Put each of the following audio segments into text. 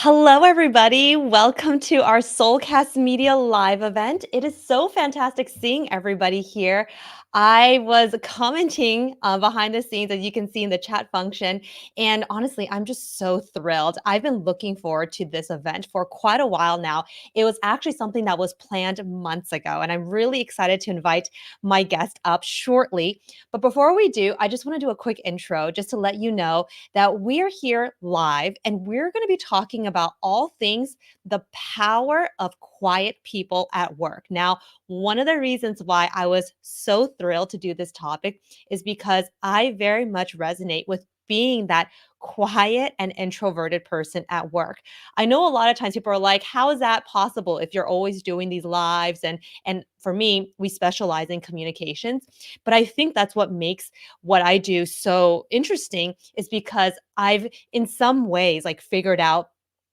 Hello, everybody. Welcome to our Soulcast Media live event. It is so fantastic seeing everybody here. I was commenting behind the scenes, as you can see in the chat function. And honestly, I'm just so thrilled. I've been looking forward to this event for quite a while now. It was actually something that was planned months ago. And I'm really excited to invite my guest up shortly. But before we do, I just want to do a quick intro just to let you know that we're here live and we're going to be talking about all things the power of quiet people at work. Now, one of the reasons why I was so thrilled to do this topic is because I very much resonate with being that quiet and introverted person at work. I know a lot of times people are like, how is that possible if you're always doing these lives? And for me, we specialize in communications, but I think that's what makes what I do so interesting is because I've in some ways like figured out,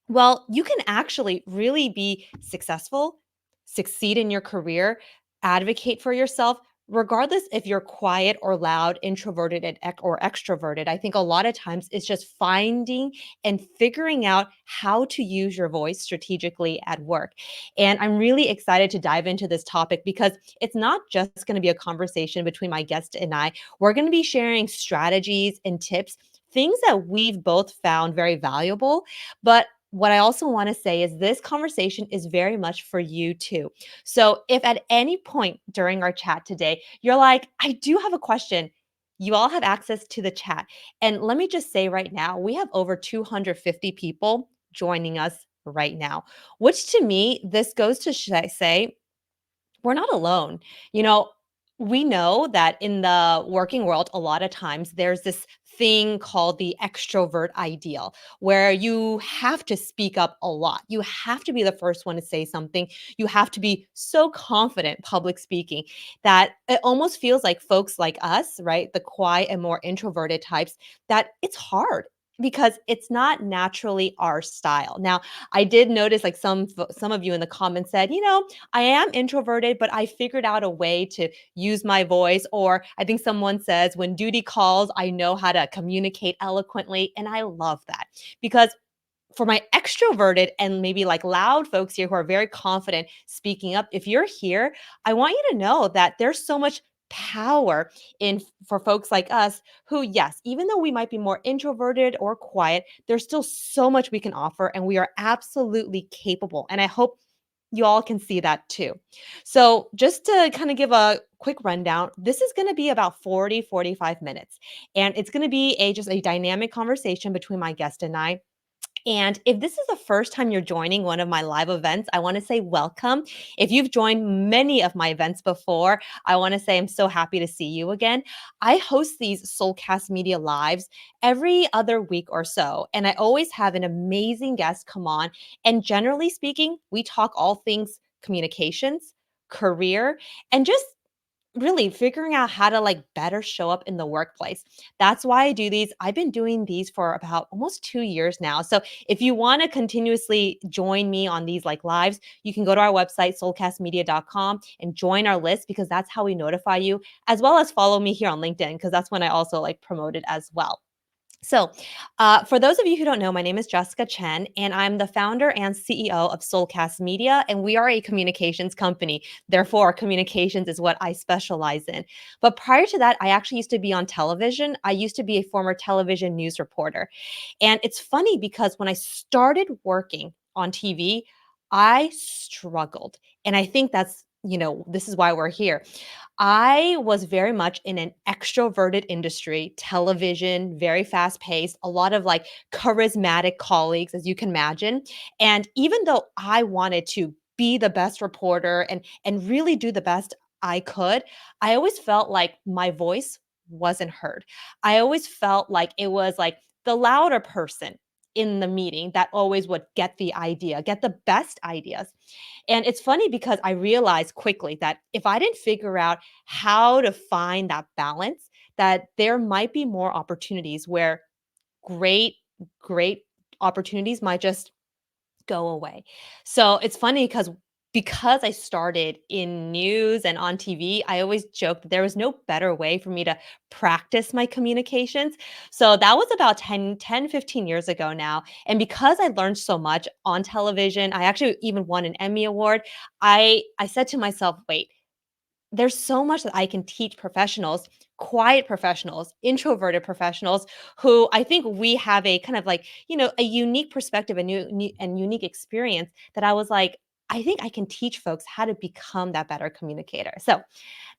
well, you can actually really be successful, succeed in your career, advocate for yourself, regardless if you're quiet or loud, introverted or extroverted. I think a lot of times it's just finding and figuring out how to use your voice strategically at work. And I'm really excited to dive into this topic because it's not just going to be a conversation between my guest and I. We're going to be sharing strategies and tips, things that we've both found very valuable. But what I also want to say is this conversation is very much for you too. So if at any point during our chat today, you're like, I do have a question, you all have access to the chat. And let me just say right now, we have over 250 people joining us right now, which to me, this goes to say we're not alone. You know, we know that in the working world, a lot of times there's this thing called the extrovert ideal, where you have to speak up a lot. You have to be the first one to say something. You have to be so confident public speaking that it almost feels like folks like us, right? The quiet and more introverted types, that it's hard because it's not naturally our style. Now, I did notice like some of you in the comments said, I am introverted, but I figured out a way to use my voice. Or I think someone says, when duty calls, I know how to communicate eloquently. And I love that because for my extroverted and maybe like loud folks here who are very confident speaking up, if you're here, I want you to know that there's so much power in for folks like us who, yes, even though we might be more introverted or quiet, there's still so much we can offer and we are absolutely capable. And I hope you all can see that too. So, just to kind of give a quick rundown, this is going to be about 45 minutes. And it's going to be a just a dynamic conversation between my guest and I. And if this is the first time you're joining one of my live events, I want to say welcome. If you've joined many of my events before, I want to say I'm so happy to see you again. I host these Soulcast Media lives every other week or so, and I always have an amazing guest come on. And generally speaking, we talk all things communications, career, and just really figuring out how to like better show up in the workplace. That's why I do these. I've been doing these for about almost 2 years now. So if you want to continuously join me on these like lives, you can go to our website soulcastmedia.com and join our list because that's how we notify you, as well as follow me here on LinkedIn because that's when I also like promote it as well. So, for those of you who don't know, my name is Jessica Chen, and I'm the founder and CEO of Soulcast Media, and we are a communications company. Therefore, communications is what I specialize in. But prior to that, I actually used to be on television. I used to be a former television news reporter. And it's funny because when I started working on TV, I struggled. And I think that's, this is why we're here. I was very much in an extroverted industry, television, very fast paced, a lot of like charismatic colleagues, as you can imagine. And even though I wanted to be the best reporter and really do the best I could, I always felt like my voice wasn't heard. I always felt like it was like the louder person in the meeting that always would get the idea, get the best ideas. And it's funny because I realized quickly that if I didn't figure out how to find that balance, that there might be more opportunities where great, great opportunities might just go away. So it's funny because because I started in news and on TV, I always joke that there was no better way for me to practice my communications. So that was about 15 years ago now. And because I learned so much on television, I actually even won an Emmy Award. I said to myself, wait, there's so much that I can teach professionals, quiet professionals, introverted professionals who I think we have a kind of like, a unique perspective and and unique experience that I was like, I think I can teach folks how to become that better communicator. So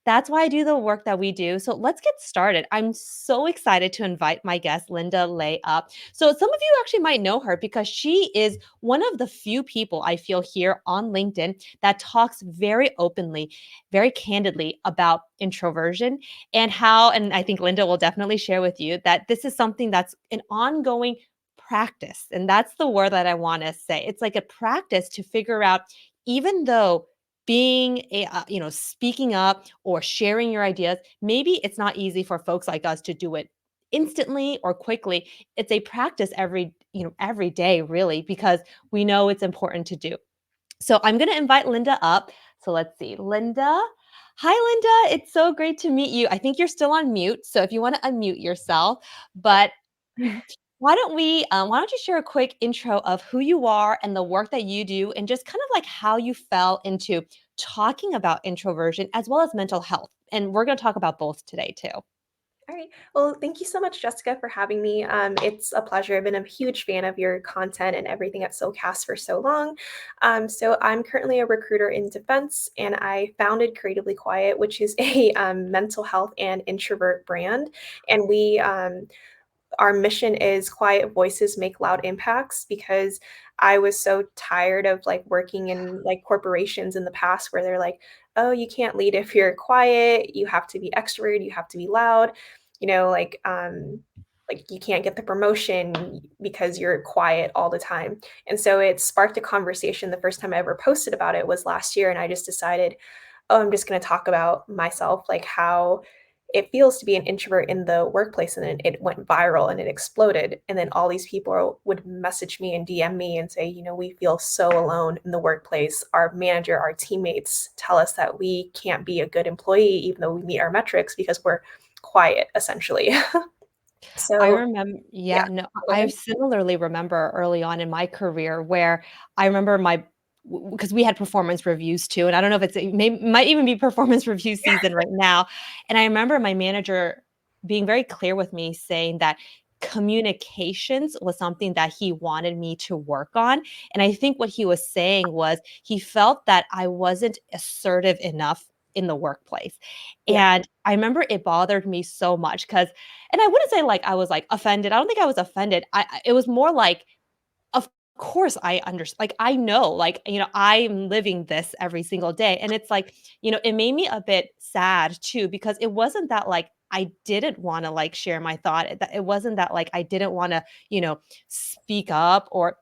that's why I do the work that we do. So let's get started. I'm so excited to invite my guest, Linda Lay, up. So some of you actually might know her because she is one of the few people I feel here on LinkedIn that talks very openly, very candidly about introversion and how, and I think Linda will definitely share with you that this is something that's an ongoing practice. And that's the word that I want to say. It's like a practice to figure out, even though being speaking up or sharing your ideas, maybe it's not easy for folks like us to do it instantly or quickly. It's a practice every day, really, because we know it's important to do. So I'm going to invite Linda up. So let's see, Linda. Hi, Linda. It's so great to meet you. I think you're still on mute, so if you want to unmute yourself. But why don't you share a quick intro of who you are and the work that you do, and just kind of like how you fell into talking about introversion as well as mental health. And we're going to talk about both today too. All right. Well, thank you so much, Jessica, for having me. It's a pleasure. I've been a huge fan of your content and everything at Soulcast for so long. So I'm currently a recruiter in defense, and I founded Creatively Quiet, which is a mental health and introvert brand. And our mission is quiet voices make loud impacts, because I was so tired of like working in like corporations in the past where they're like, oh, you can't lead if you're quiet, you have to be extroverted, you have to be loud, you know, like you can't get the promotion because you're quiet all the time. And so it sparked a conversation. The first time I ever posted about it was last year, and I just decided, oh, I'm just going to talk about myself, like how it feels to be an introvert in the workplace. And then it went viral and it exploded. And then all these people would message me and DM me and say, we feel so alone in the workplace. Our manager, our teammates tell us that we can't be a good employee, even though we meet our metrics, because we're quiet, essentially. I So, remember, yeah, yeah, no, go I ahead. similarly remember early on in my career where I remember because we had performance reviews too, and I don't know if might even be performance review season right now. And I remember my manager being very clear with me, saying that communications was something that he wanted me to work on. And I think what he was saying was he felt that I wasn't assertive enough in the workplace. Yeah, And I remember it bothered me so much because, and I wouldn't say like I was like offended. I don't think I was offended. It was more like, of course I understand. Like I know, like, I'm living this every single day. And it's like, it made me a bit sad too, because it wasn't that like I didn't want to like share my thought. It wasn't that like I didn't want to, speak up, or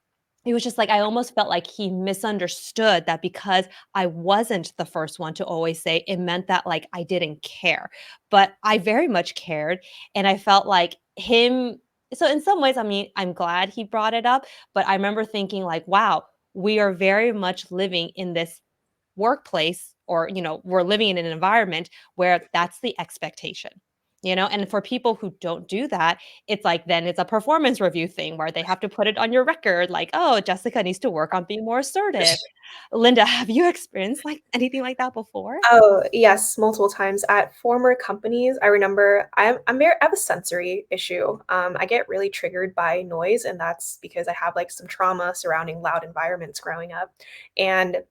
it was just like I almost felt like he misunderstood that because I wasn't the first one to always say, it meant that like I didn't care. But I very much cared. And I felt like him. So in some ways, I mean, I'm glad he brought it up, but I remember thinking like, wow, we are very much living in this workplace, or we're living in an environment where that's the expectation. And for people who don't do that, it's like then it's a performance review thing where they have to put it on your record like, oh, Jessica needs to work on being more assertive. Linda, have you experienced like anything like that before? oh, yes, multiple times at former companies. I remember I have a sensory issue. I get really triggered by noise, and that's because I have like some trauma surrounding loud environments growing up. And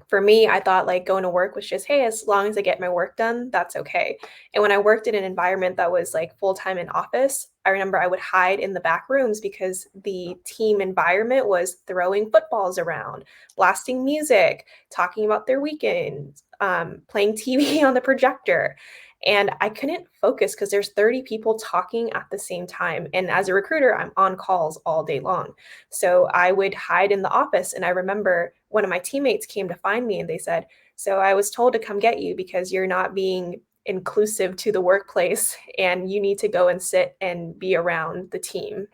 for me, I thought like going to work was just, hey, as long as I get my work done, that's okay. And when I worked in an environment that was like full time in office, I remember I would hide in the back rooms because the team environment was throwing footballs around, blasting music, talking about their weekends, playing TV on the projector. And I couldn't focus because there's 30 people talking at the same time. And as a recruiter, I'm on calls all day long. So I would hide in the office. And I remember one of my teammates came to find me and they said, so I was told to come get you because you're not being inclusive to the workplace and you need to go and sit and be around the team.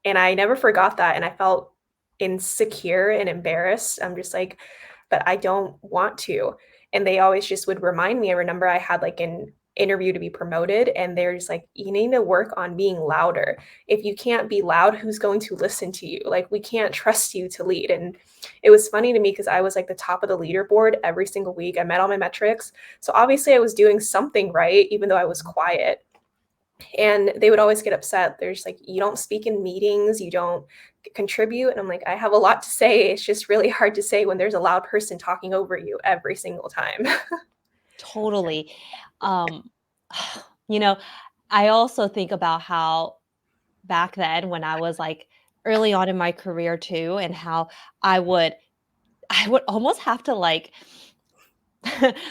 And I never forgot that. And I felt insecure and embarrassed. I'm just like, but I don't want to. And they always just would remind me. I remember I had like an interview to be promoted, and they're just like, you need to work on being louder. If you can't be loud, who's going to listen to you? Like, we can't trust you to lead. And it was funny to me because I was like the top of the leaderboard every single week. I met all my metrics. So obviously I was doing something right, even though I was quiet. And they would always get upset. They're just like, you don't speak in meetings, you don't contribute. And I'm like, I have a lot to say. It's just really hard to say when there's a loud person talking over you every single time. Totally. Um, you know, I also think about how back then when I was, like, early on in my career too, and how I would I would almost have to, like,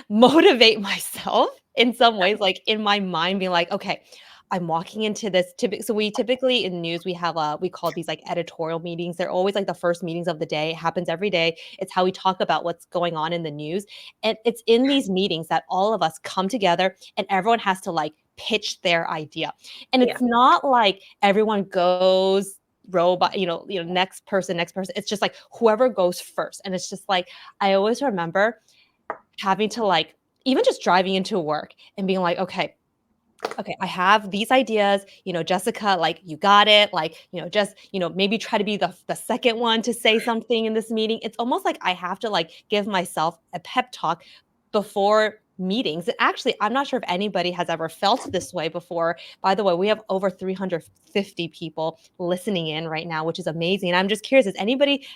motivate myself in some ways, like, in my mind being like, "Okay, I'm walking into this." So we typically in news, we have, we call these, like, editorial meetings. They're always, like, the first meetings of the day. It happens every day. It's how we talk about what's going on in the news, and it's in these meetings that all of us come together and everyone has to, like, pitch their idea, and Yeah. it's not like everyone goes row by next person, next person. It's just, like, whoever goes first, and it's just, like, I always remember having to, like, even just driving into work and being like, "Okay, I have these ideas, Jessica, like, you got it, like, just, maybe try to be the second one to say something in this meeting." It's almost like I have to, like, give myself a pep talk before meetings. And actually, I'm not sure if anybody has ever felt this way before. By the way, we have over 350 people listening in right now, which is amazing. And I'm just curious, has anybody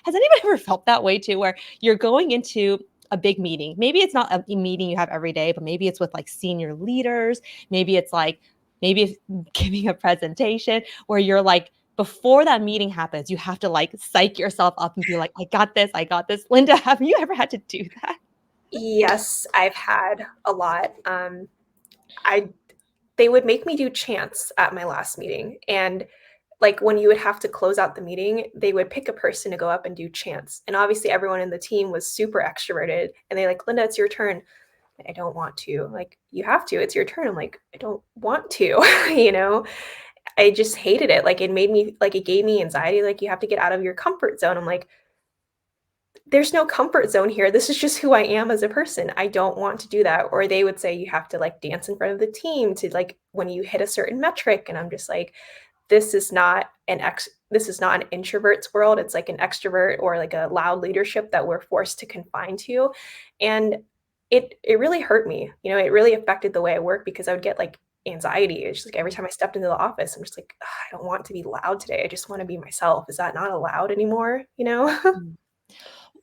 ever felt that way too, where you're going into a big meeting? Maybe it's not a meeting you have every day, but maybe it's with, like, senior leaders. Maybe it's like maybe it's giving a presentation where you're like, before that meeting happens, you have to, like, psych yourself up and be like, "I got this, I got this." Linda, have you ever had to do that? Yes, I've had a lot. I They would make me do chants at my last meeting, and like when you would have to close out the meeting, they would pick a person to go up and do chants. And obviously everyone in the team was super extroverted, and they like, Linda, it's your turn. I don't want to. Like, you have to. It's your turn. I'm like, I don't want to. you know, I just hated it. Like, it made me, like, it gave me anxiety. Like, you have to get out of your comfort zone. I'm like, there's no comfort zone here. This is just who I am as a person. I don't want to do that. Or they would say you have to like dance in front of the team to like when you hit a certain metric. And I'm just like, this is not an introvert's world. It's like an extrovert or like a loud leadership that we're forced to confine to. And it really hurt me. It really affected the way I work because I would get like anxiety. It's just like every time I stepped into the office, I'm just like, "Ugh, I don't want to be loud today. I just want to be myself." Is that not allowed anymore? Mm.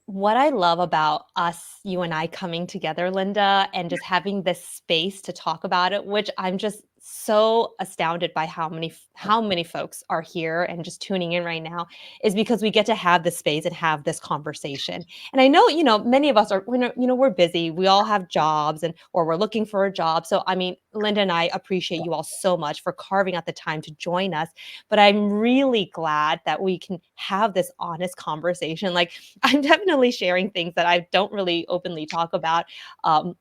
What I love about us, you and I coming together, Linda, and just having this space to talk about it, which I'm just so astounded by how many folks are here and just tuning in right now, is because we get to have this space and have this conversation. And I know, many of us are, we're busy. We all have jobs or we're looking for a job. So, I mean, Linda and I appreciate you all so much for carving out the time to join us. But I'm really glad that we can have this honest conversation. Like, I'm definitely sharing things that I don't really openly talk um,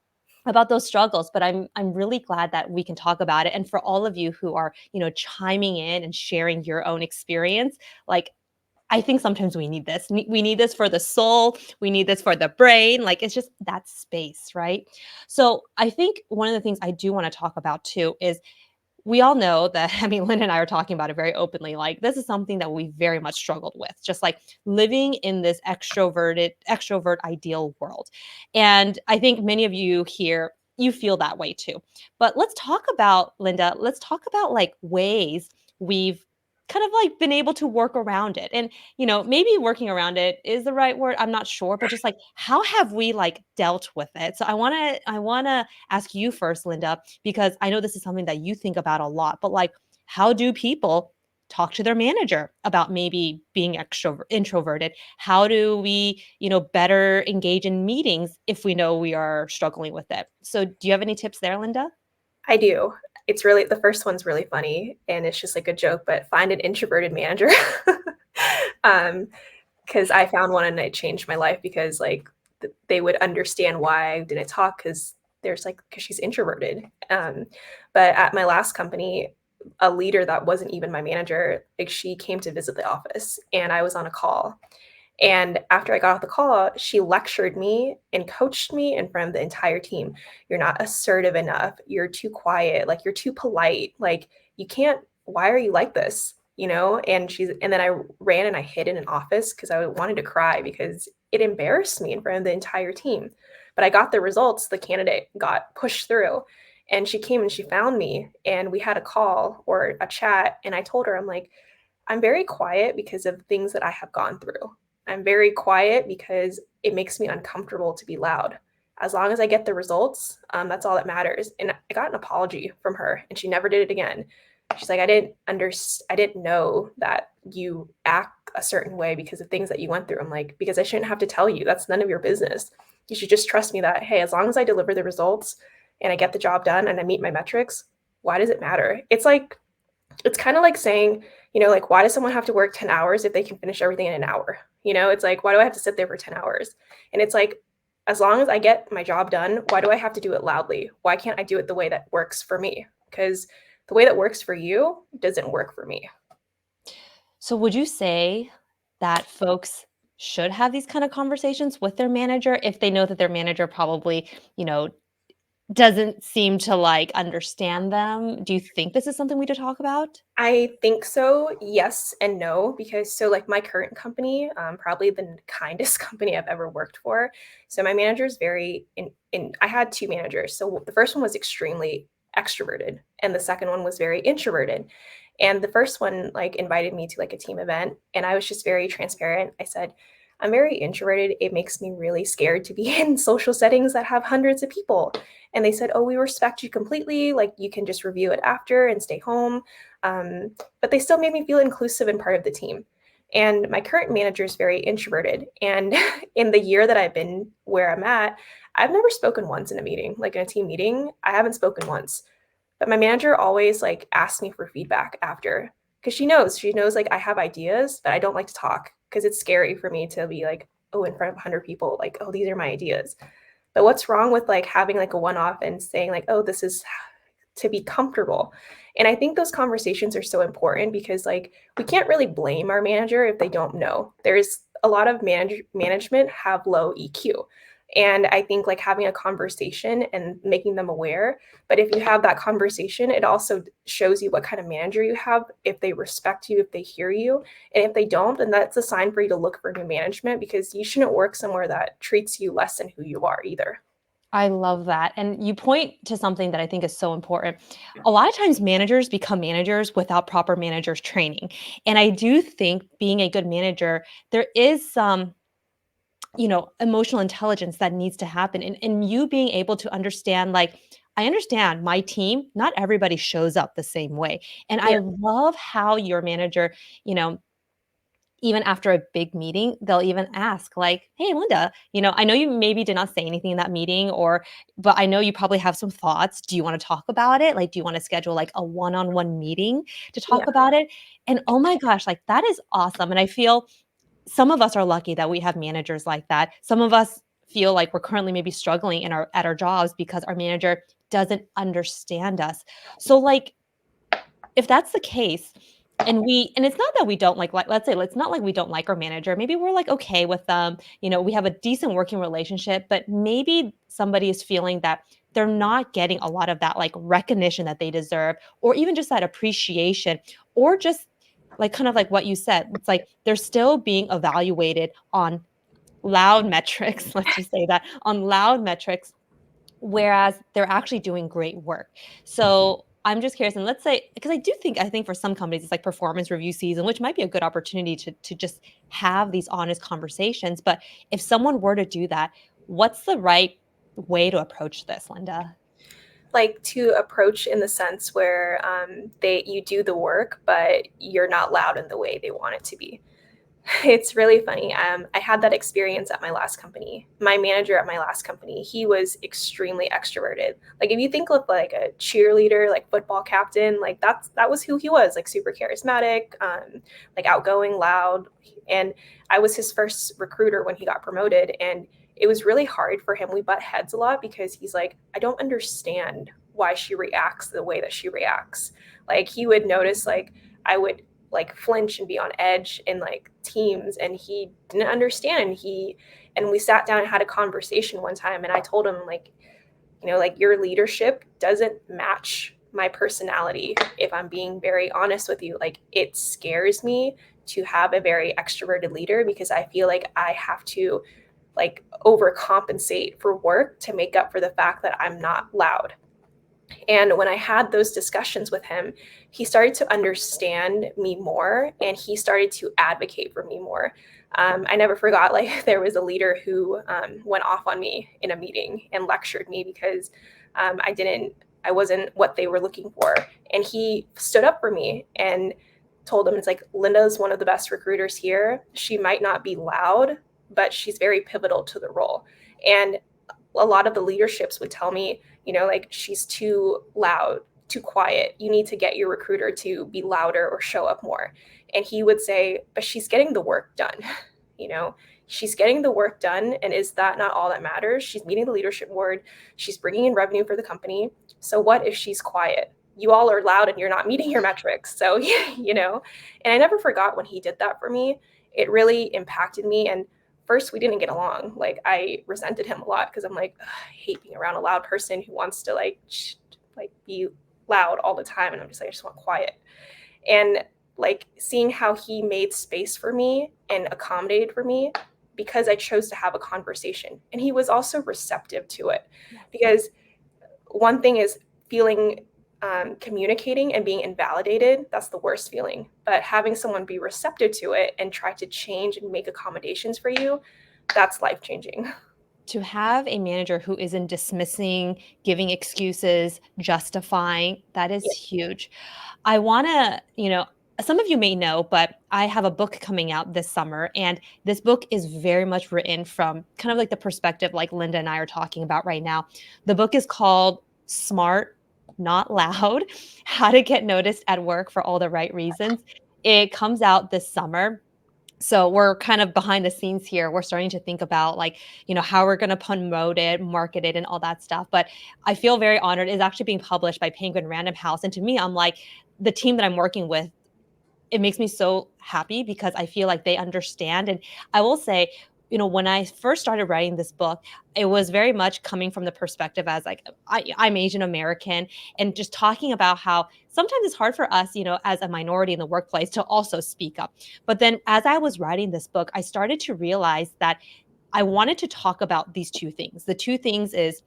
about those struggles, but I'm really glad that we can talk about it. And for all of you who are, chiming in and sharing your own experience, like, I think sometimes we need this. We need this for the soul. We need this for the brain. Like, it's just that space, right? So I think one of the things I do want to talk about too is we all know that, I mean, Lynn and I are talking about it very openly. Like, this is something that we very much struggled with, just like living in this extrovert ideal world. And I think many of you here, you feel that way too. But let's talk about, Linda, let's talk about like ways we've kind of like been able to work around it. And, maybe working around it is the right word. I'm not sure, but just like, how have we like dealt with it? So I want to ask you first, Linda, because I know this is something that you think about a lot, but like, how do people talk to their manager about maybe being introverted? How do we, better engage in meetings if we know we are struggling with it? So, do you have any tips there, Linda? I do. It's really the first one's really funny, and it's just like a joke, but find an introverted manager. Um, because I found one and it changed my life because like they would understand why I didn't talk because she's introverted. But at my last company, a leader that wasn't even my manager, like she came to visit the office and I was on a call And after I got off the call, she lectured me and coached me in front of the entire team. You're not assertive enough. You're too quiet. Like, you're too polite. Like, you can't, why are you like this? And then I ran and I hid in an office because I wanted to cry because it embarrassed me in front of the entire team. But I got the results. The candidate got pushed through. And she came and she found me and we had a call or a chat. And I told her, I'm like, I'm very quiet because of things that I have gone through. I'm very quiet because it makes me uncomfortable to be loud. As long as I get the results, that's all that matters. And I got an apology from her, and she never did it again. She's like, I didn't know that you act a certain way because of things that you went through. I'm like, because I shouldn't have to tell you. That's none of your business. You should just trust me that, hey, as long as I deliver the results and I get the job done and I meet my metrics, why does it matter? It's kind of like saying, like, why does someone have to work 10 hours if they can finish everything in an hour? It's like, why do I have to sit there for 10 hours? And it's like, as long as I get my job done, why do I have to do it loudly? Why can't I do it the way that works for me? Because the way that works for you doesn't work for me. So would you say that folks should have these kind of conversations with their manager if they know that their manager probably, you know, doesn't seem to, like, understand them? Do you think this is something we should talk about? I think so, yes and no, because so like my current company, probably the kindest company I've ever worked for. So my manager is very in I had two managers. So the first one was extremely extroverted, and the second one was very introverted. And the first one like invited me to like a team event, and I was just very transparent. I said, I'm very introverted. It makes me really scared to be in social settings that have hundreds of people. And they said, oh, we respect you completely. Like, you can just review it after and stay home. But they still made me feel inclusive and part of the team. And my current manager is very introverted. And in the year that I've been where I'm at, I've never spoken once in a meeting, like in a team meeting. I haven't spoken once. But my manager always like asks me for feedback after because she knows like I have ideas, but I don't like to talk because it's scary for me to be like, oh, in front of 100 people, like, oh, these are my ideas. But what's wrong with like having like a one off and saying like, oh, this is to be comfortable. And I think those conversations are so important because like we can't really blame our manager if they don't know. There's a lot of management have low EQ. And I think like having a conversation and making them aware. But if you have that conversation, it also shows you what kind of manager you have, if they respect you, if they hear you. And if they don't, then that's a sign for you to look for new management because you shouldn't work somewhere that treats you less than who you are either. I love that, and you point to something that I think is so important. A lot of times managers become managers without proper managers training, and I do think being a good manager, there is some, emotional intelligence that needs to happen, and you being able to understand, like, I understand my team, not everybody shows up the same way, and I Yeah. love how your manager, you know, even after a big meeting, they'll even ask like, "Hey, Linda, I know you maybe did not say anything in that meeting, but I know you probably have some thoughts. Do you want to talk about it? Like, do you want to schedule like a one-on-one meeting to Yeah. talk about it?" And oh my gosh, like that is awesome. And I feel some of us are lucky that we have managers like that. Some of us feel like we're currently maybe struggling at our jobs because our manager doesn't understand us. So like if that's the case, and it's not that we don't like let's say it's not like we don't like our manager. Maybe we're like okay with them. We have a decent working relationship, but maybe somebody is feeling that they're not getting a lot of that like recognition that they deserve, or even just that appreciation, or just like kind of like what you said. It's like they're still being evaluated on loud metrics. Let's just say that on loud metrics, whereas they're actually doing great work. So I'm just curious, and let's say because I think for some companies it's like performance review season, which might be a good opportunity to just have these honest conversations. But if someone were to do that, what's the right way to approach this, Linda? Like to approach in the sense where they you do the work, but you're not loud in the way they want it to be. It's really funny. I had that experience at my last company. My manager at my last company, he was extremely extroverted. Like if you think of like a cheerleader, like football captain, like that was who he was. Like super charismatic, like outgoing, loud. And I was his first recruiter when he got promoted, and it was really hard for him. We butt heads a lot because he's like, I don't understand why she reacts the way that she reacts. Like he would notice, like I would like flinch and be on edge in like teams, and he didn't understand. And we sat down and had a conversation one time, and I told him, like, like, your leadership doesn't match my personality. If I'm being very honest with you, like, it scares me to have a very extroverted leader, because I feel like I have to like overcompensate for work to make up for the fact that I'm not loud. And when I had those discussions with him, he started to understand me more, and he started to advocate for me more. I never forgot, like, there was a leader who went off on me in a meeting and lectured me because I wasn't what they were looking for. And he stood up for me and told them, it's like, Linda's one of the best recruiters here. She might not be loud, but she's very pivotal to the role. And a lot of the leaderships would tell me, like, she's too loud, too quiet. You need to get your recruiter to be louder or show up more. And he would say, but she's getting the work done. you know, she's getting the work done. And is that not all that matters? She's meeting the leadership board. She's bringing in revenue for the company. So what if she's quiet? You all are loud and you're not meeting your metrics. So, and I never forgot when he did that for me. It really impacted me. And first, we didn't get along. Like, I resented him a lot because I'm like, I hate being around a loud person who wants to like be loud all the time. And I'm just like, I just want quiet. And like, seeing how he made space for me and accommodated for me because I chose to have a conversation. And he was also receptive to it. Yes. Because one thing is feeling communicating and being invalidated. That's the worst feeling. But having someone be receptive to it and try to change and make accommodations for you, that's life-changing. To have a manager who isn't dismissing, giving excuses, justifying, that is Yeah. huge. I wanna, some of you may know, but I have a book coming out this summer, and this book is very much written from kind of like the perspective like Linda and I are talking about right now. The book is called Smart, Not Loud: How to Get Noticed at Work for All the Right Reasons. It comes out this summer. So we're kind of behind the scenes here. We're starting to think about, like, how we're going to promote it, market it, and all that stuff. But I feel very honored. It's actually being published by Penguin Random House. And to me, I'm like, the team that I'm working with, it makes me so happy because I feel like they understand. And I will say, when I first started writing this book, it was very much coming from the perspective as like I'm Asian American, and just talking about how sometimes it's hard for us, as a minority in the workplace to also speak up. But then as I was writing this book, I started to realize that I wanted to talk about these two things. The two things is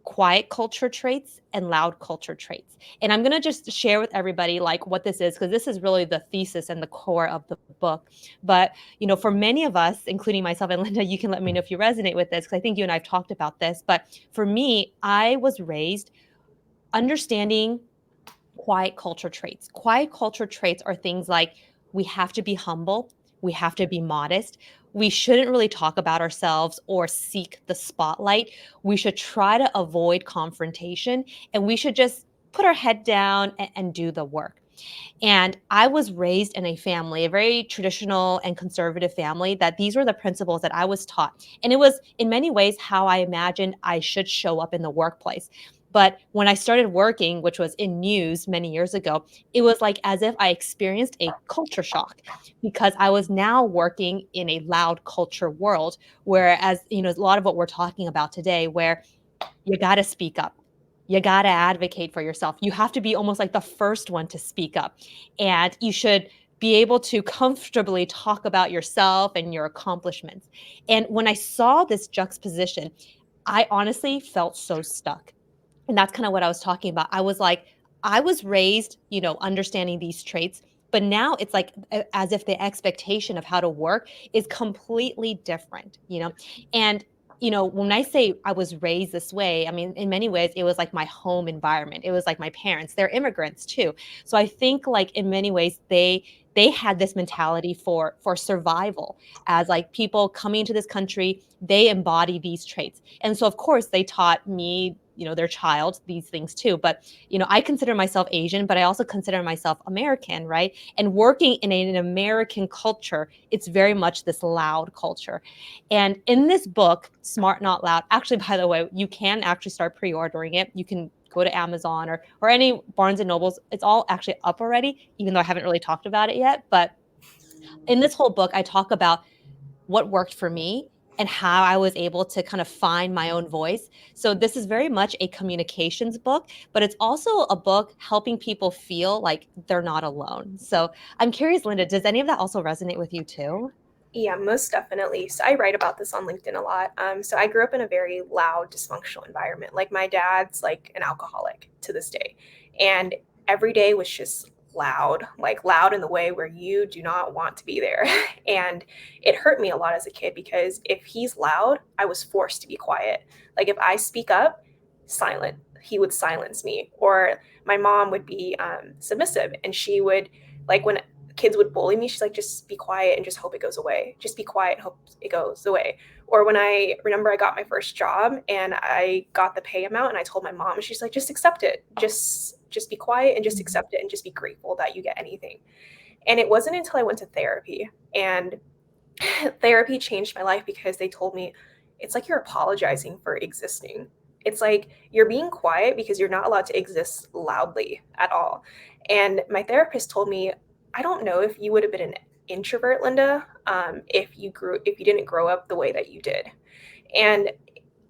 quiet culture traits and loud culture traits. And I'm going to just share with everybody like what this is, because this is really the thesis and the core of the book. But, for many of us, including myself and Linda, you can let me know if you resonate with this, because I think you and I have talked about this. But for me, I was raised understanding quiet culture traits. Quiet culture traits are things like we have to be humble, we have to be modest. We shouldn't really talk about ourselves or seek the spotlight. We should try to avoid confrontation, and we should just put our head down and do the work. And I was raised in a family, a very traditional and conservative family, that these were the principles that I was taught. And it was in many ways how I imagined I should show up in the workplace. But when I started working, which was in news many years ago, it was like as if I experienced a culture shock, because I was now working in a loud culture world. Whereas, a lot of what we're talking about today, where you got to speak up. You got to advocate for yourself. You have to be almost like the first one to speak up. And you should be able to comfortably talk about yourself and your accomplishments. And when I saw this juxtaposition, I honestly felt so stuck. And that's kind of what I was talking about. I was like, I was raised, understanding these traits, but now it's like as if the expectation of how to work is completely different, And when I say I was raised this way, I mean, in many ways, it was like my home environment. It was like my parents. They're immigrants too. So I think like in many ways, they had this mentality for survival. As like people coming into this country, they embody these traits. And so of course they taught me, their child, these things too. But I consider myself Asian, but I also consider myself American, right? And working in an American culture, it's very much this loud culture. And in this book, Smart Not Loud, actually, by the way, you can actually start pre-ordering it. You can go to Amazon or any Barnes and Nobles. It's all actually up already, even though I haven't really talked about it yet. But in this whole book, I talk about what worked for me and how I was able to kind of find my own voice. So this is very much a communications book, but it's also a book helping people feel like they're not alone. So I'm curious, Linda, does any of that also resonate with you too? Yeah, most definitely. So I write about this on LinkedIn a lot. So I grew up in a very loud, dysfunctional environment. Like my dad's like an alcoholic to this day, and every day was just loud, like loud in the way where you do not want to be there. And it hurt me a lot as a kid because if he's loud, I was forced to be quiet. Like if I speak up, silent, he would silence me. Or my mom would be submissive, and she would like when kids would bully me, she's like, just be quiet and just hope it goes away. Just be quiet and hope it goes away. Or when I remember I got my first job and I got the pay amount and I told my mom, and she's like, just accept it. Just be quiet and just accept it and just be grateful that you get anything. And it wasn't until I went to therapy and therapy changed my life because they told me it's like you're apologizing for existing. It's like you're being quiet because you're not allowed to exist loudly at all. And my therapist told me, I don't know if you would have been an introvert, Linda, if you didn't grow up the way that you did. And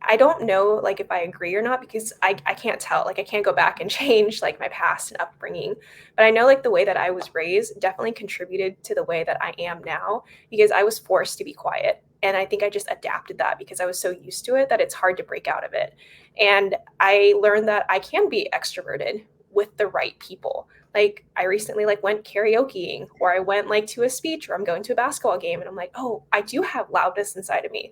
I don't know like if I agree or not because I can't tell. Like I can't go back and change like my past and upbringing. But I know like the way that I was raised definitely contributed to the way that I am now because I was forced to be quiet. And I think I just adapted that because I was so used to it that it's hard to break out of it. And I learned that I can be extroverted with the right people. Like I recently like went karaokeing or I went like to a speech or I'm going to a basketball game and I'm like, "Oh, I do have loudness inside of me."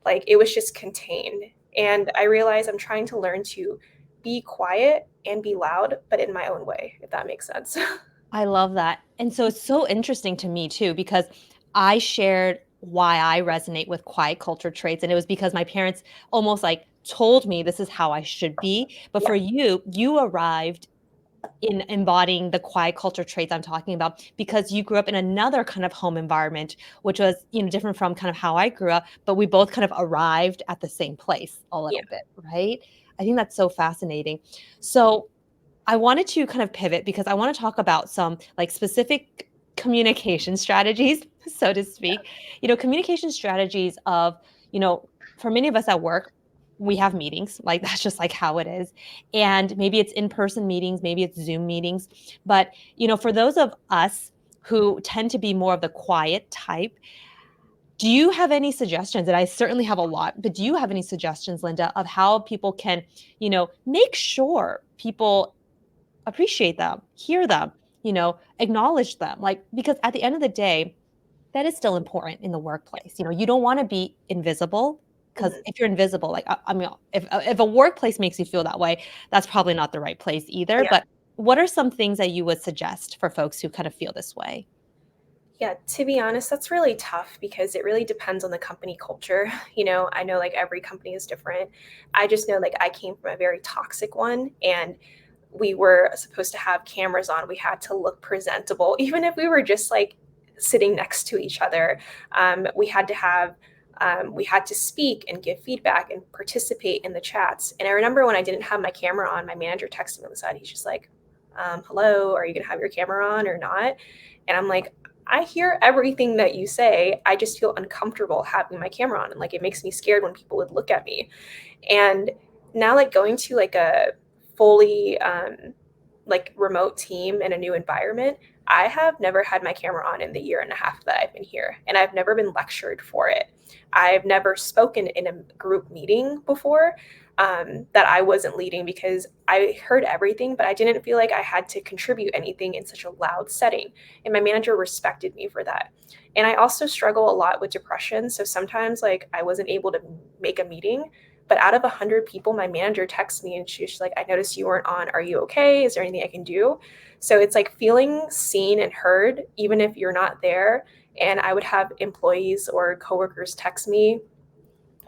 Like it was just contained. And I realized I'm trying to learn to be quiet and be loud, but in my own way, if that makes sense. I love that. And so it's so interesting to me too, because I shared why I resonate with quiet culture traits. And it was because my parents almost like told me this is how I should be. But Yeah. for you, you arrived in embodying the quiet culture traits I'm talking about because you grew up in another kind of home environment, which was, different from kind of how I grew up, but we both kind of arrived at the same place a Yeah. little bit, right? I think that's so fascinating. So I wanted to kind of pivot because I want to talk about some like specific communication strategies, so to speak. Communication strategies of, you know, for many of us at work, we have meetings, like that's just like how it is. And maybe it's in-person meetings, maybe it's Zoom meetings. But, for those of us who tend to be more of the quiet type, do you have any suggestions? And I certainly have a lot, but do you have any suggestions, Linda, of how people can, make sure people appreciate them, hear them, acknowledge them. Like, because at the end of the day, that is still important in the workplace. You don't want to be invisible because Mhm. if you're invisible, like, I mean, if a workplace makes you feel that way, that's probably not the right place either. Yeah. But what are some things that you would suggest for folks who kind of feel this way? Yeah, to be honest, that's really tough because it really depends on the company culture. I know like every company is different. I just know like I came from a very toxic one and we were supposed to have cameras on. We had to look presentable, even if we were just like sitting next to each other. We had to speak and give feedback and participate in the chats. And I remember when I didn't have my camera on, my manager texted me on the side. He's just like, "Hello, are you gonna have your camera on or not?" And I'm like, I hear everything that you say. I just feel uncomfortable having my camera on, and like it makes me scared when people would look at me. And now like going to like a fully like remote team in a new environment, I have never had my camera on in the year and a half that I've been here, and I've never been lectured for it. I've never spoken in a group meeting before that I wasn't leading because I heard everything, but I didn't feel like I had to contribute anything in such a loud setting. And my manager respected me for that. And I also struggle a lot with depression. So sometimes, like, I wasn't able to make a meeting, but out of 100 people, my manager texts me and she's like, I noticed you weren't on. Are you okay? Is there anything I can do? So it's like feeling seen and heard, even if you're not there. And I would have employees or coworkers text me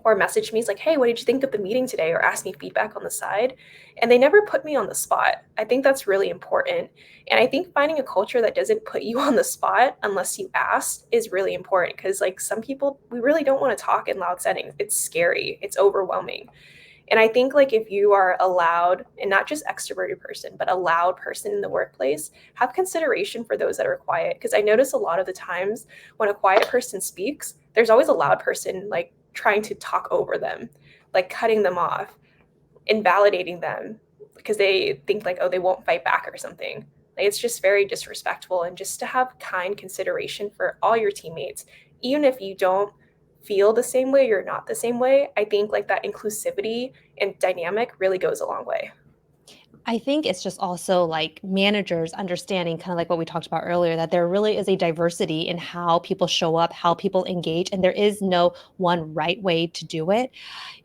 or message me. It's like, hey, what did you think of the meeting today? Or ask me feedback on the side. And they never put me on the spot. I think that's really important. And I think finding a culture that doesn't put you on the spot unless you ask is really important because, like, some people, we really don't want to talk in loud settings. It's scary, it's overwhelming. And I think like if you are a loud and not just extroverted person, but a loud person in the workplace, have consideration for those that are quiet. Because I notice a lot of the times when a quiet person speaks, there's always a loud person like trying to talk over them, like cutting them off, invalidating them because they think like, oh, they won't fight back or something. Like it's just very disrespectful. And just to have kind consideration for all your teammates, even if you don't feel the same way, you're not the same way, I think like that inclusivity and dynamic really goes a long way. I think it's just also like managers understanding kind of like what we talked about earlier, that there really is a diversity in how people show up, how people engage, and there is no one right way to do it.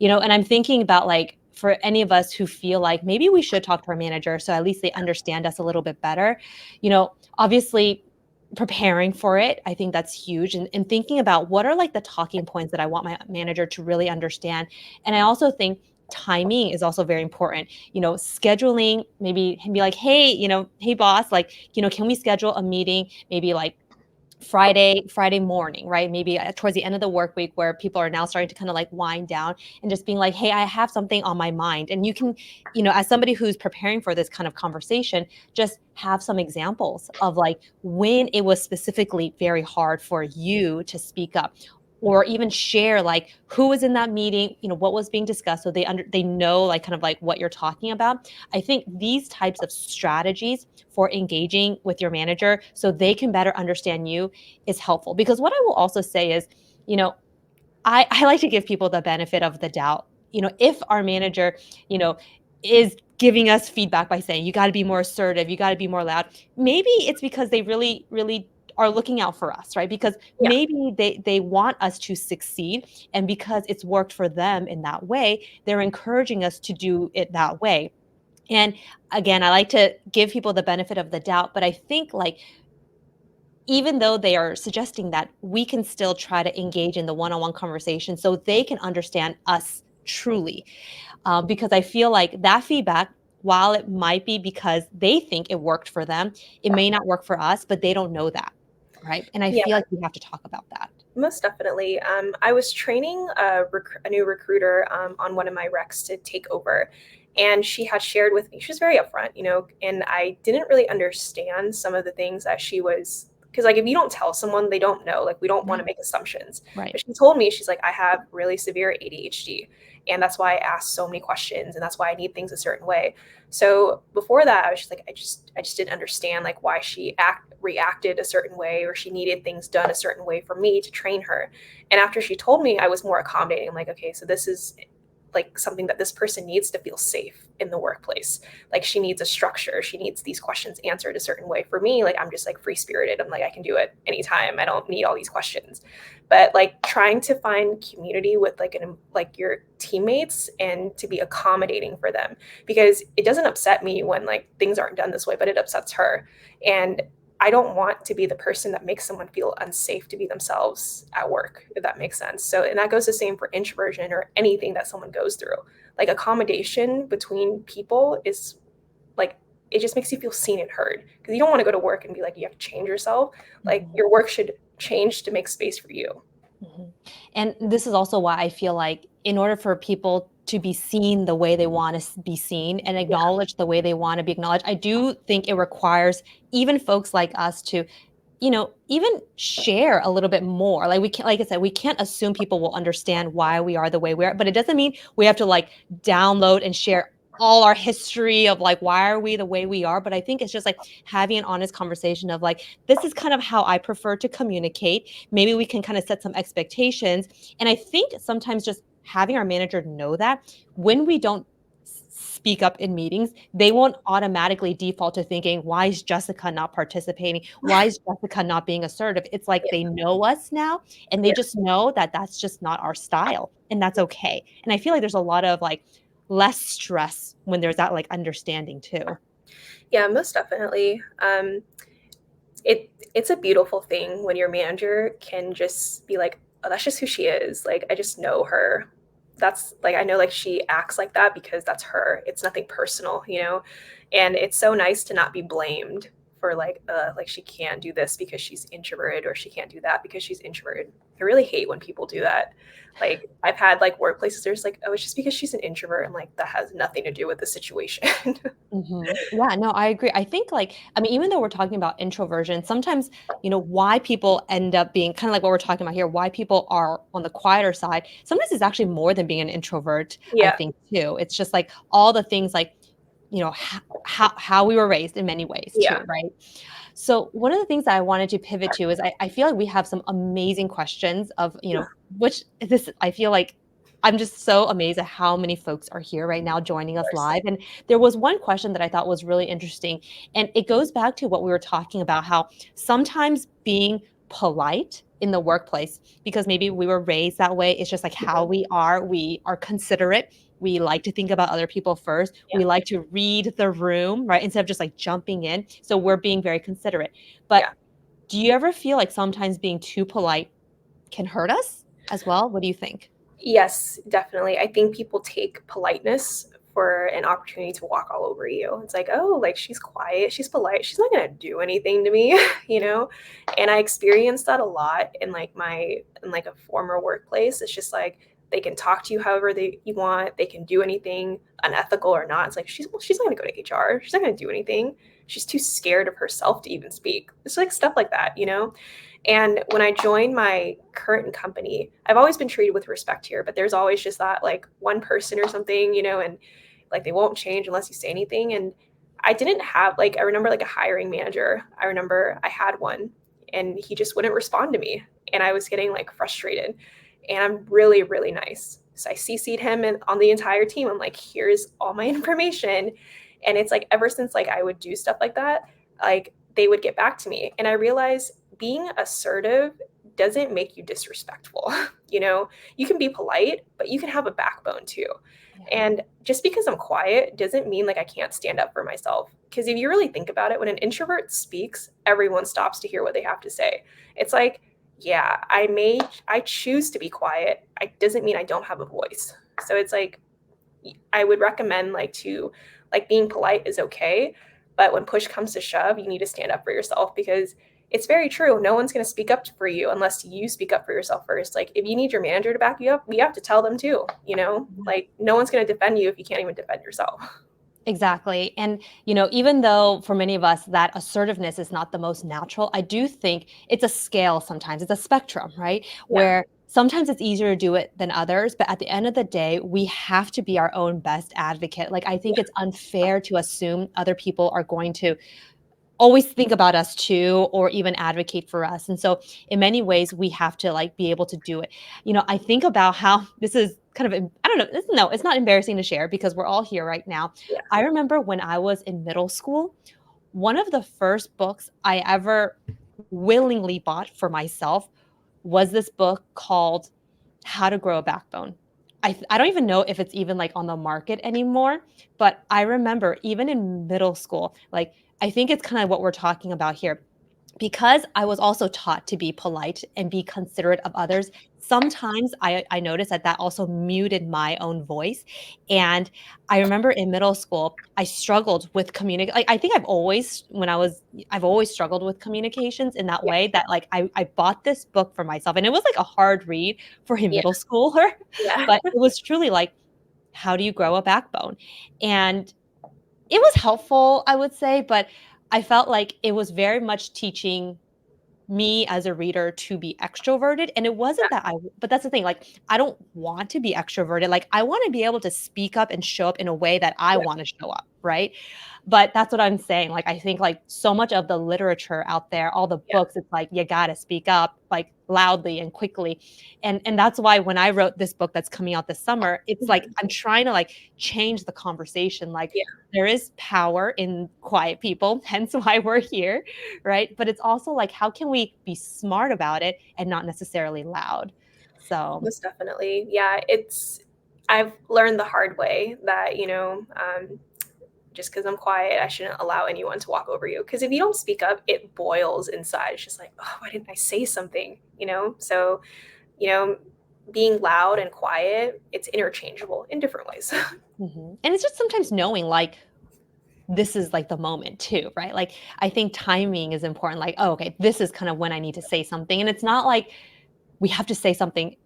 And I'm thinking about like for any of us who feel like maybe we should talk to our manager so at least they understand us a little bit better, obviously preparing for it, I think that's huge. And thinking about what are like the talking points that I want my manager to really understand. And I also think timing is also very important, scheduling, maybe be like, hey, hey boss, like, can we schedule a meeting maybe like Friday morning, right? Maybe towards the end of the work week where people are now starting to kind of like wind down and just being like, hey, I have something on my mind. And you can, as somebody who's preparing for this kind of conversation, just have some examples of like when it was specifically very hard for you to speak up, or even share like who was in that meeting, what was being discussed, so they know like kind of like what you're talking about. I think these types of strategies for engaging with your manager so they can better understand you is helpful. Because what I will also say is, you know, I like to give people the benefit of the doubt. If our manager, you know, is giving us feedback by saying, you got to be more assertive, you got to be more loud, maybe it's because they really, really are looking out for us, right? Because Yeah. maybe they want us to succeed. And because it's worked for them in that way, they're encouraging us to do it that way. And again, I like to give people the benefit of the doubt, but I think like even though they are suggesting that, we can still try to engage in the one-on-one conversation so they can understand us truly. Because I feel like that feedback, while it might be because they think it worked for them, it may not work for us, but they don't know that, right? And I Yeah. feel like we have to talk about that. Most definitely. I was training a new recruiter on one of my recs to take over. And she had shared with me, she was very upfront, and I didn't really understand some of the things that she was, because like if you don't tell someone, they don't know. Like we don't want to Right. make assumptions. Right. But she told me, she's like, I have really severe ADHD. And that's why I ask so many questions. And that's why I need things a certain way. So before that, I was just like, I just didn't understand like why she reacted a certain way, or she needed things done a certain way for me to train her. And after she told me, I was more accommodating. I'm like, okay, so this is like something that this person needs to feel safe in the workplace. Like she needs a structure. She needs these questions answered a certain way. For me, like I'm just like free spirited. I'm like, I can do it anytime. I don't need all these questions. But like trying to find community with like your teammates and to be accommodating for them, because it doesn't upset me when like things aren't done this way, but it upsets her. And I don't want to be the person that makes someone feel unsafe to be themselves at work, if that makes sense. So, and that goes the same for introversion or anything that someone goes through. Like accommodation between people is like, it just makes you feel seen and heard, because you don't want to go to work and be like, you have to change yourself. Like Mhm. your work should change to make space for you. Mhm. And this is also why I feel like in order for people to be seen the way they want to be seen and Yeah. acknowledged the way they want to be acknowledged, I do think it requires even folks like us to, even share a little bit more. Like we can't, like I said, we can't assume people will understand why we are the way we are, but it doesn't mean we have to like download and share all our history of like why are we the way we are. But I think it's just like having an honest conversation of like, this is kind of how I prefer to communicate. Maybe we can kind of set some expectations. And I think sometimes just having our manager know that when we don't speak up in meetings, they won't automatically default to thinking, why is Jessica not participating? Why is Jessica not being assertive? It's like Yeah. they know us now and they Yeah. just know that that's just not our style. And that's okay. And I feel like there's a lot of like less stress when there's that like understanding too. Yeah, most definitely. It's a beautiful thing when your manager can just be like, oh, that's just who she is. Like I just know her. That's like, I know like she acts like that because that's her. It's nothing personal. And it's so nice to not be blamed for like she can't do this because she's introverted, or she can't do that because she's introverted. I really hate when people do that. Like I've had like workplaces, there's like, oh, it's just because she's an introvert. I'm like, that has nothing to do with the situation. Yeah, no, I agree. I think like, I mean, even though we're talking about introversion, sometimes, why people end up being kind of like what we're talking about here, why people are on the quieter side, sometimes it's actually more than being an introvert, I Yeah, think too. It's just like all the things like, how we were raised in many ways too, yeah, right? So one of the things that I wanted to pivot to is I feel like we have some amazing questions of, which this I feel like I'm just so amazed at how many folks are here right now joining of us course. live. And there was one question that I thought was really interesting. And it goes back to what we were talking about, how sometimes being polite in the workplace, because maybe we were raised that way, it's just like how Mhm. we are considerate. We like to think about other people first. Yeah, We like to read the room, right? Instead of just like jumping in. So we're being very considerate. But yeah. do you ever feel like sometimes being too polite can hurt us as well? What do you think? Yes, definitely. I think people take politeness for an opportunity to walk all over you. It's like, oh, like she's quiet, she's polite, she's not gonna do anything to me, you know? And I experienced that a lot in like a former workplace. It's just like they can talk to you however you want, they can do anything unethical or not. It's like she's not gonna go to HR, she's not gonna do anything. She's too scared of herself to even speak. It's like stuff like that, you know? And when I joined my current company, I've always been treated with respect here, but there's always just that like one person or something, and like they won't change unless you say anything. And I didn't have like, I remember like a hiring manager. I remember I had one and he just wouldn't respond to me. And I was getting like frustrated. And I'm really, really nice. So I CC'd him and on the entire team. I'm like, here's all my information. And it's like ever since like I would do stuff like that, like they would get back to me. And I realized being assertive doesn't make you disrespectful. You can be polite, but you can have a backbone too. Yeah. And just because I'm quiet doesn't mean like I can't stand up for myself. Because if you really think about it, when an introvert speaks, everyone stops to hear what they have to say. It's like, yeah, I choose to be quiet. It doesn't mean I don't have a voice. So it's like I would recommend like being polite is okay, but when push comes to shove, you need to stand up for yourself because it's very true. No one's going to speak up for you unless you speak up for yourself first. Like if you need your manager to back you up, you have to tell them too, Yeah. Like no one's going to defend you if you can't even defend yourself. Exactly. And, even though for many of us that assertiveness is not the most natural, I do think it's a scale sometimes. It's a spectrum, right? Yeah. Where sometimes it's easier to do it than others. But at the end of the day, we have to be our own best advocate. Like, I think Yeah. it's unfair to assume other people are going to always think about us too or even advocate for us. And so in many ways we have to like be able to do it. I think about how this is kind of I don't know, no, it's not embarrassing to share because we're all here right now. Yeah. I remember when I was in middle school, one of the first books I ever willingly bought for myself was this book called How to Grow a Backbone. I don't even know if it's even like on the market anymore, but I remember even in middle school, like I think it's kind of what we're talking about here. Because I was also taught to be polite and be considerate of others, sometimes I noticed that that also muted my own voice. And I remember in middle school, I struggled with communicate. Like, I think I've always struggled with communications in that Yeah. way that like I bought this book for myself and it was like a hard read for a Yeah. middle schooler, Yeah. but it was truly like, how do you grow a backbone? And it was helpful, I would say, but I felt like it was very much teaching me as a reader to be extroverted, and it wasn't that but that's the thing, like, I don't want to be extroverted, like, I wanna be able to speak up and show up in a way that I Yeah. wanna show up, right? But that's what I'm saying, like, I think, like, so much of the literature out there, all the Yeah. books, it's like, you gotta speak up, like, loudly and quickly, and that's why when I wrote this book that's coming out this summer, it's like, Mhm. I'm trying to, like, change the conversation, like, Yeah. there is power in quiet people, hence why we're here, right? But it's also like, how can we be smart about it and not necessarily loud? So, Most definitely. Yeah. I've learned the hard way that, just because I'm quiet, I shouldn't allow anyone to walk over you. Because if you don't speak up, it boils inside. It's just like, oh, why didn't I say something? So, you know, being loud and quiet, it's interchangeable in different ways. mhm. And it's just sometimes knowing, like, this is like the moment too, right? Like I think timing is important. Like, oh, okay, this is kind of when I need to say something. And it's not like we have to say something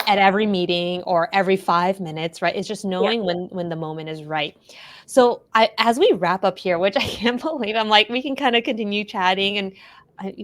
at every meeting or every 5 minutes, right? It's just Yeah. knowing when the moment is right. So as we wrap up here, which I can't believe, I'm like, we can kind of continue chatting and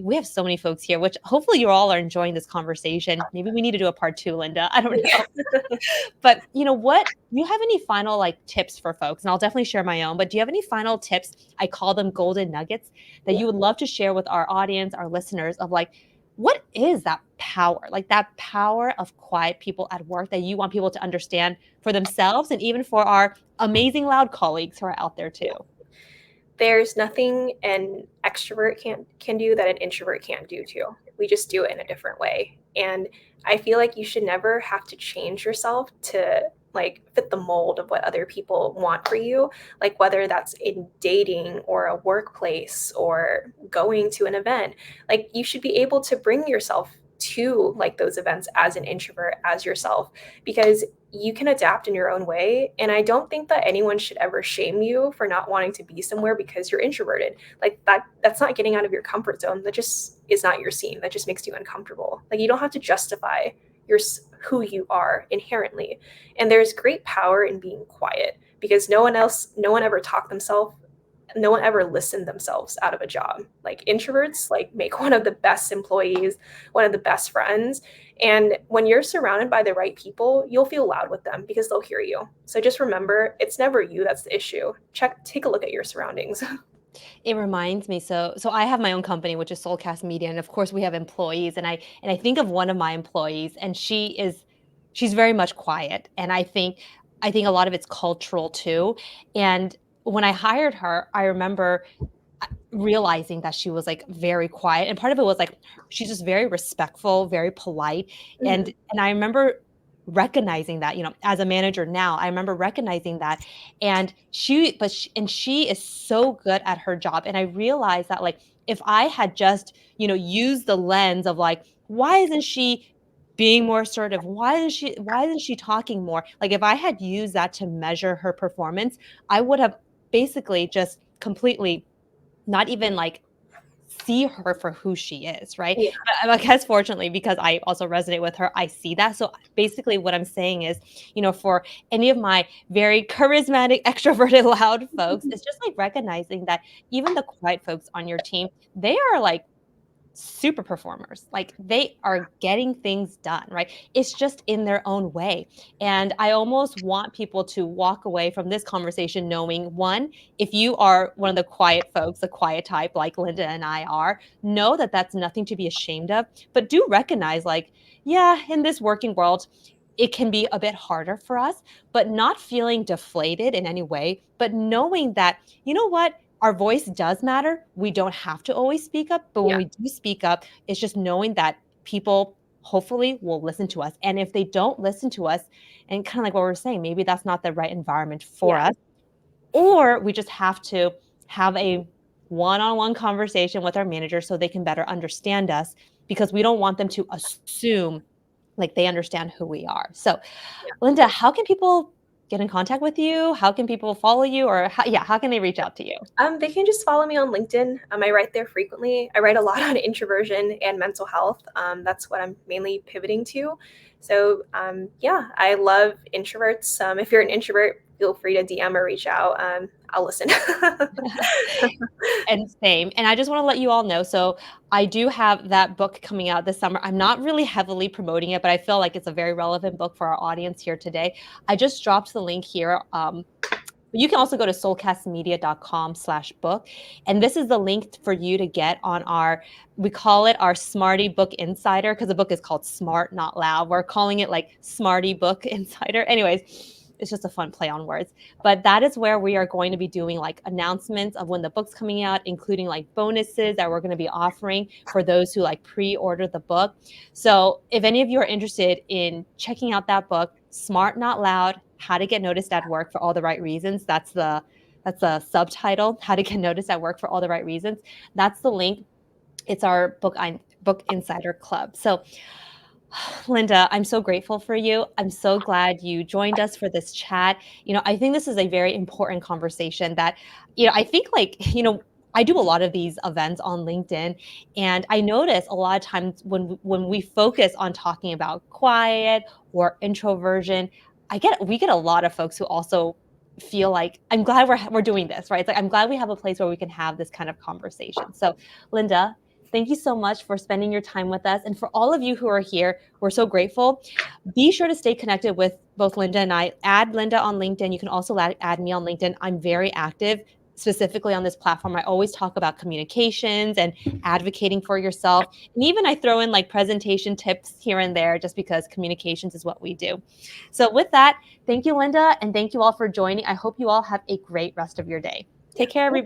we have so many folks here, which hopefully you all are enjoying this conversation. Maybe we need to do a part two, Linda. I don't know. But what do you have any final like tips for folks? And I'll definitely share my own, but do you have any final tips? I call them golden nuggets that Yeah. you would love to share with our audience, our listeners of like, what is that power? Like that power of quiet people at work that you want people to understand for themselves and even for our amazing loud colleagues who are out there too. Yeah. There's nothing an extrovert can do that an introvert can't do too. We just do it in a different way. And I feel like you should never have to change yourself to like fit the mold of what other people want for you, like whether that's in dating or a workplace or going to an event. Like you should be able to bring yourself to like those events as an introvert, as yourself, because you can adapt in your own way. And I don't think that anyone should ever shame you for not wanting to be somewhere because you're introverted. Like that's not getting out of your comfort zone. That just is not your scene. That just makes you uncomfortable. Like you don't have to justify your who you are inherently. And there's great power in being quiet because no one ever talked themselves, no one ever listened themselves out of a job. Like introverts like make one of the best employees, one of the best friends. And when you're surrounded by the right people, you'll feel loud with them because they'll hear you. So just remember, it's never you that's the issue. Take a look at your surroundings. It reminds me, so I have my own company, which is Soulcast Media, and of course we have employees, and I think of one of my employees, and she's very much quiet, and I think a lot of it's cultural too. And when I hired her, I remember realizing that she was like very quiet, and part of it was like she's just very respectful, very polite, Mhm. and I remember recognizing that, as a manager now, I remember recognizing that. And she is so good at her job, and I realized that like if I had just used the lens of like, why isn't she being more assertive, why isn't she talking more, like if I had used that to measure her performance, I would have basically just completely not even like see her for who she is, right? Yeah, But I guess fortunately, because I also resonate with her, I see that. So basically what I'm saying is, for any of my very charismatic, extroverted, loud folks, it's just like recognizing that even the quiet folks on your team, they are like super performers. Like they are getting things done, right? It's just in their own way. And I almost want people to walk away from this conversation knowing, one, if you are one of the quiet folks, the quiet type like Linda and I are, know that that's nothing to be ashamed of, but do recognize like, yeah, in this working world, it can be a bit harder for us, but not feeling deflated in any way, but knowing that, you know what? Our voice does matter. We don't have to always speak up, but when yeah, we do speak up, it's just knowing that people hopefully will listen to us. And if they don't listen to us, and kind of like what we're saying, maybe that's not the right environment for yeah, us, or we just have to have a one-on-one conversation with our manager so they can better understand us because we don't want them to assume like they understand who we are. So, yeah. Linda, how can people get in contact with you? How can people follow you or how can they reach out to you? They can just follow me on LinkedIn. I write there frequently. I write a lot on introversion and mental health. That's what I'm mainly pivoting to. So yeah, I love introverts. If you're an introvert, feel free to DM or reach out. I'll listen. And same. And I just want to let you all know. So I do have that book coming out this summer. I'm not really heavily promoting it, but I feel like it's a very relevant book for our audience here today. I just dropped the link here. You can also go to soulcastmedia.com/book. And this is the link for you to get on we call it our Smarty Book Insider because the book is called Smart Not Loud. We're calling it like Smarty Book Insider. Anyways, it's just a fun play on words. But that is where we are going to be doing like announcements of when the book's coming out, including like bonuses that we're going to be offering for those who like pre-order the book. So if any of you are interested in checking out that book, Smart Not Loud, How to Get Noticed at Work for All the Right Reasons. That's the subtitle, How to Get Noticed at Work for All the Right Reasons. That's the link. It's our book insider club. So Linda, I'm so grateful for you. I'm so glad you joined us for this chat. I think this is a very important conversation that, I think like, I do a lot of these events on LinkedIn, and I notice a lot of times when we focus on talking about quiet or introversion, we get a lot of folks who also feel like I'm glad we're doing this, right? It's like I'm glad we have a place where we can have this kind of conversation. So, Linda, thank you so much for spending your time with us. And for all of you who are here, we're so grateful. Be sure to stay connected with both Linda and I. Add Linda on LinkedIn. You can also add me on LinkedIn. I'm very active, specifically on this platform. I always talk about communications and advocating for yourself. And even I throw in like presentation tips here and there just because communications is what we do. So, with that, thank you, Linda. And thank you all for joining. I hope you all have a great rest of your day. Yeah. Take care, everybody.